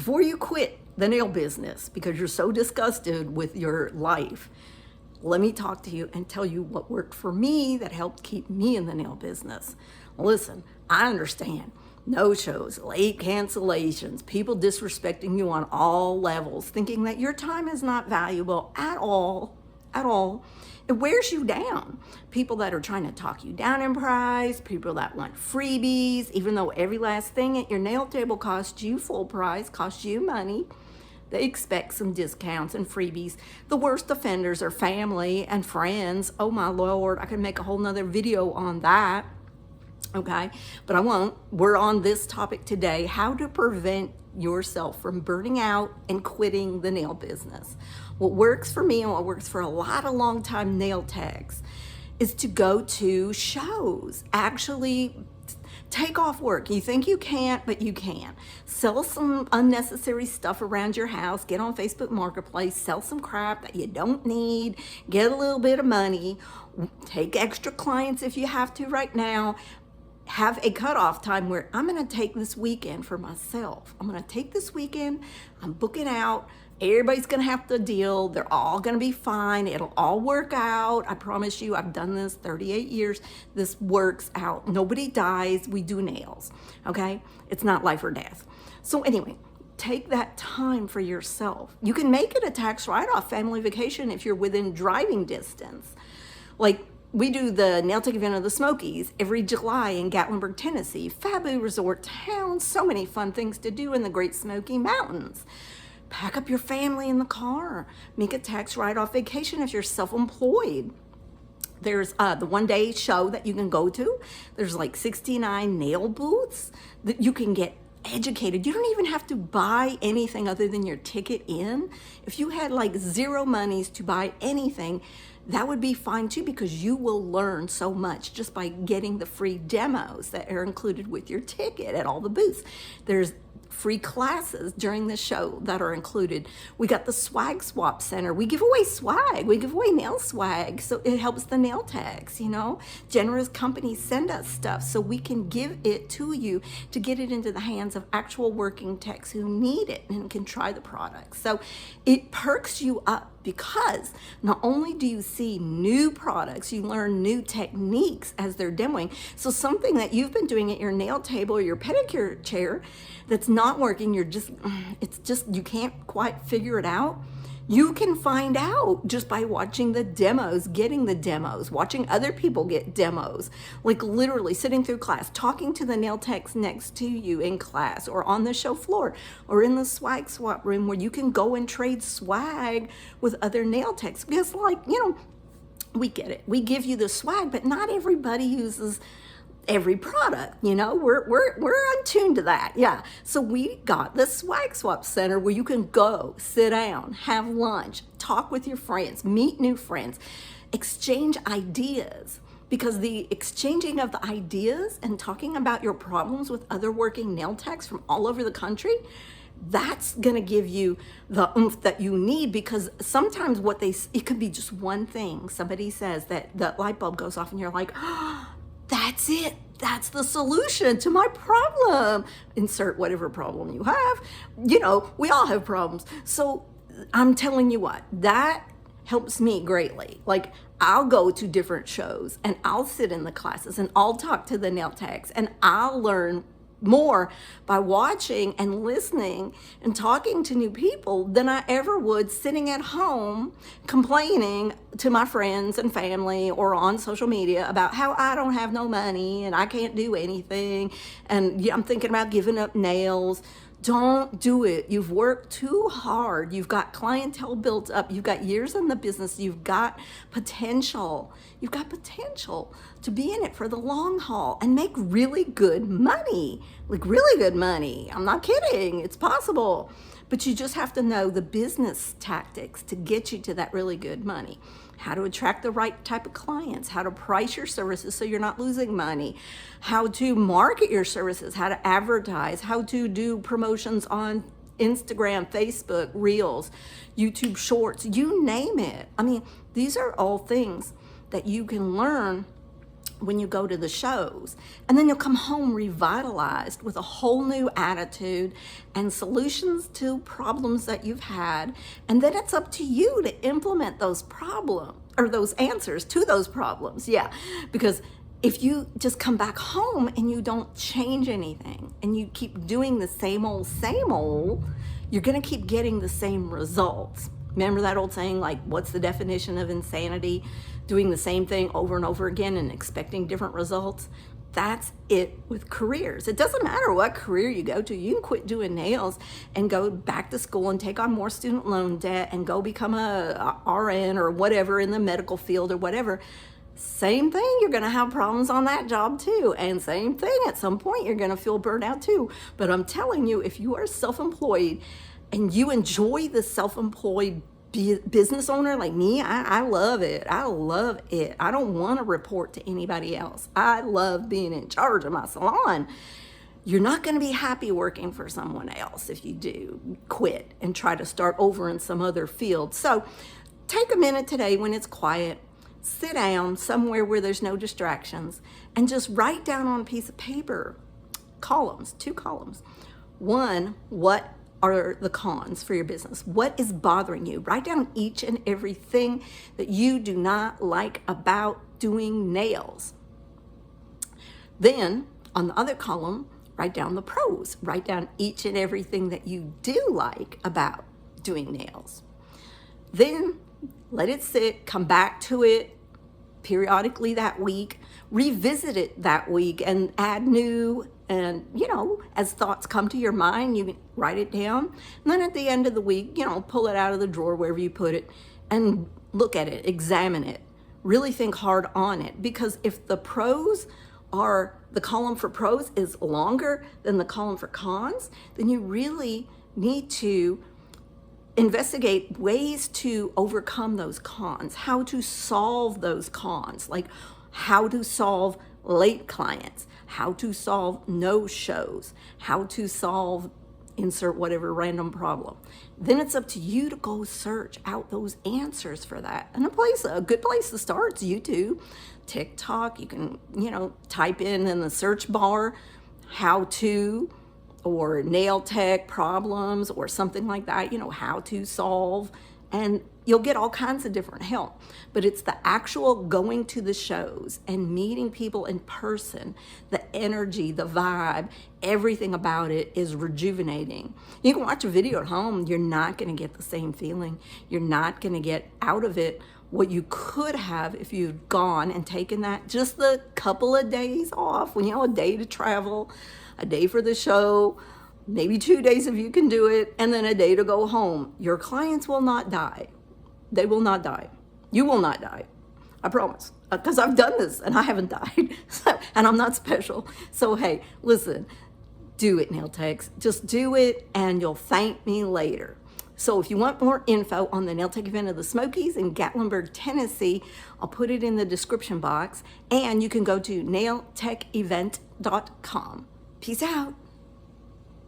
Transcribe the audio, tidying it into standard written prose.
before you quit the nail business because you're so disgusted with your life, let me talk to you and tell you what worked for me that helped keep me in the nail business. Listen, I understand. No shows, late cancellations, people disrespecting you on all levels, thinking that your time is not valuable at all, at all. It wears you down. People that are trying to talk you down in price, people that want freebies, even though every last thing at your nail table costs you full price, costs you money. They expect some discounts and freebies. The worst offenders are family and friends. Oh my Lord, I can make a whole nother video on that. Okay, but I won't. We're on this topic today, how to prevent yourself from burning out and quitting the nail business. What works for me and what works for a lot of long-time nail techs is to go to shows. Actually take off work. You think you can't, but you can. Sell some unnecessary stuff around your house, get on Facebook Marketplace, sell some crap that you don't need, get a little bit of money, take extra clients if you have to right now. Have a cutoff time where I'm going to take this weekend for myself. I'm going to take this weekend. I'm booking out. Everybody's going to have to deal. They're all going to be fine. It'll all work out. I promise you, I've done this 38 years. This works out. Nobody dies. We do nails. Okay? It's not life or death. So anyway, take that time for yourself. You can make it a tax write-off family vacation if you're within driving distance. Like, we do the nail tech event of the Smokies every July in Gatlinburg, Tennessee. Fabu Resort Town, so many fun things to do in the Great Smoky Mountains. Pack up your family in the car. Make a tax write-off vacation if you're self-employed. There's the one-day show that you can go to. There's like 69 nail booths that you can get educated. You don't even have to buy anything other than your ticket in. If you had like zero monies to buy anything, that would be fine too, because you will learn so much just by getting the free demos that are included with your ticket at all the booths. There's free classes during the show that are included. We got the swag swap center. We give away swag. We give away nail swag. So it helps the nail techs, you know. Generous companies send us stuff so we can give it to you to get it into the hands of actual working techs who need it and can try the product. So it perks you up, because not only do you see new products, you learn new techniques as they're demoing. So something that you've been doing at your nail table or your pedicure chair that's not working, it's just, you can't quite figure it out. You can find out just by watching the demos, getting the demos, watching other people get demos, like literally sitting through class, talking to the nail techs next to you in class or on the show floor or in the swag swap room where you can go and trade swag with other nail techs. Because, like, you know, we get it. We give you the swag, but not everybody uses every product, you know. We're untuned to that. Yeah. So we got the swag swap center where you can go sit down, have lunch, talk with your friends, meet new friends, exchange ideas, because the exchanging of the ideas and talking about your problems with other working nail techs from all over the country, that's going to give you the oomph that you need. Because sometimes it could be just one thing somebody says that the light bulb goes off and you're like, oh, that's it. That's the solution to my problem. Insert whatever problem you have. You know, we all have problems. So I'm telling you what, that helps me greatly. Like, I'll go to different shows and I'll sit in the classes and I'll talk to the nail techs and I'll learn more by watching and listening and talking to new people than I ever would sitting at home complaining to my friends and family or on social media about how I don't have no money and I can't do anything and I'm thinking about giving up nails. Don't do it. You've worked too hard. You've got clientele built up. You've got years in the business. You've got potential. You've got potential to be in it for the long haul and make really good money. Like, really good money. I'm not kidding. It's possible. But you just have to know the business tactics to get you to that really good money. How to attract the right type of clients, how to price your services so you're not losing money, how to market your services, how to advertise, how to do promotions on Instagram, Facebook, Reels, YouTube Shorts, you name it. I mean, these are all things that you can learn when you go to the shows. And then you'll come home revitalized with a whole new attitude and solutions to problems that you've had. And then it's up to you to implement those problems or those answers to those problems. Yeah, because if you just come back home and you don't change anything and you keep doing the same old, you're going to keep getting the same results. Remember that old saying, like, what's the definition of insanity? Doing the same thing over and over again and expecting different results. That's it with careers. It doesn't matter what career you go to. You can quit doing nails and go back to school and take on more student loan debt and go become a RN or whatever in the medical field or whatever. Same thing, you're going to have problems on that job too. And same thing, at some point you're going to feel burned out too. But I'm telling you, if you are self-employed and you enjoy the self-employed business owner like me, I love it. I love it. I don't want to report to anybody else. I love being in charge of my salon. You're not going to be happy working for someone else if you do quit and try to start over in some other field. So take a minute today when it's quiet, sit down somewhere where there's no distractions, and just write down on a piece of paper columns, 2 columns. One, what are the cons for your business? What is bothering you? Write down each and everything that you do not like about doing nails. Then on the other column, write down the pros. Write down each and everything that you do like about doing nails. Then let it sit, come back to it periodically that week, revisit it that week and add new, and as thoughts come to your mind, you can write it down. And then at the end of the week, pull it out of the drawer, wherever you put it, and look at it, examine it, really think hard on it. Because if the column for pros is longer than the column for cons, then you really need to investigate ways to overcome those cons, how to solve those cons, like how to solve late clients, how to solve no-shows, how to solve insert whatever random problem. Then it's up to you to go search out those answers for that. And a good place to start is YouTube, TikTok. You can, type in the search bar, how to, or nail tech problems or something like that, how to solve, and you'll get all kinds of different help. But it's the actual going to the shows and meeting people in person, the energy, the vibe, everything about it is rejuvenating. You can watch a video at home, you're not going to get the same feeling. You're not going to get out of it what you could have if you'd gone and taken that just the couple of days off, when a day to travel, a day for the show, maybe 2 days if you can do it, and then a day to go home. Your clients will not die. They will not die. You will not die. I promise. Because I've done this and I haven't died. And I'm not special. So, hey, listen, do it, nail techs. Just do it and you'll thank me later. So if you want more info on the Nail Tech event of the Smokies in Gatlinburg, Tennessee, I'll put it in the description box. And you can go to nailtechevent.com. Peace out.